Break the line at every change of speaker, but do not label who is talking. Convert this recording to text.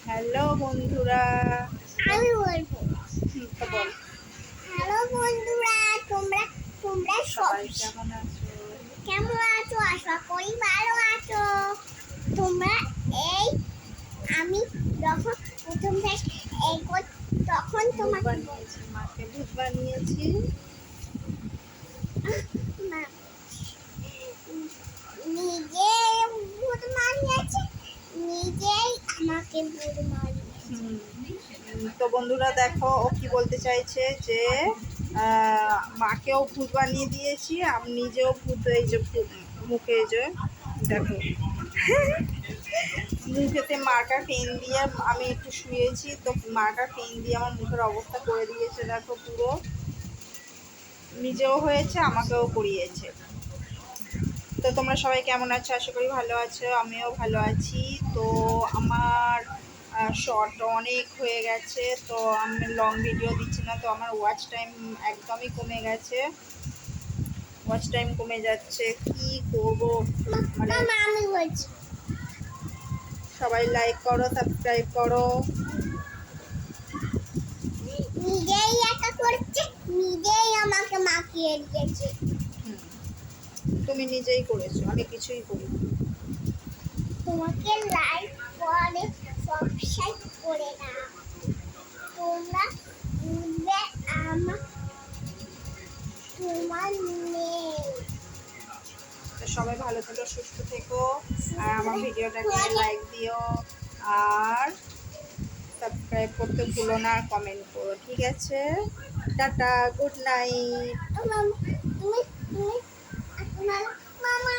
Hello বন্ধুরা,
আমি বলবো
তো বল
হ্যালো বন্ধুরা, তোমরা তোমরা
সবাই
সব
কেমন আছো?
কেমন আছো? আশা করি ভালো আছো। তোমরা এই আমি যখন প্রথম থেকে এই তখন
ভূত
তোমাকে
বানিয়েছি, মাকে ভূত বানিয়েছি।
মা- নিজে ভূত মারিয়েছে, নিজেই আমাকে ভূত মারিয়েছে।
হুম, তো বন্ধুরা দেখো ও কি বলতে চাইছে যে মাকেও ভূত বানিয়ে দিয়েছি, আমি নিজেও ভূত, এই যে মুখে এই যে দেখো মুখেতে মার্কার পেন দিয়ে আমি একটু শুয়েছি, তো মার্কার পেন দিয়ে আমার মুখের অবস্থা করে দিয়েছে দেখো পুরো। নিজেও হয়েছে, আমাকেও করিয়েছে। তো তোমরা সবাই কেমন আছো? আশা করি ভালো আছো, আমিও ভালো আছি। তো আমার শর্ট অনেক হয়ে গেছে, তো আমি লং ভিডিও দিচ্ছি না, তো আমার ওয়াচ টাইম একদমই কমে গেছে, ওয়াচ টাইম কমে যাচ্ছে। কি করব মানে
আমি বলছি
সবাই লাইক করো, সাবস্ক্রাইব করো।
নিজেই একা করছে, নিজেই আমাকে মাখিয়ে দিয়েছে।
হুম, তুমি নিজেই করেছো, আমি কিছুই করি।
তোমাকে লাইক করে সাবস্ক্রাইব করে দাও। তোমরা বুঝবে আমার তোমার নেই।
তো সবাই ভালো থেকো, সুস্থ থেকো, আর আমার ভিডিওটাকে লাইক দিও, আর সাবস্ক্রাইব করতে ভুলো না, কমেন্ট করো, ঠিক আছে? Tata, good night.
তুমি তুমি তুমি তোমার মামা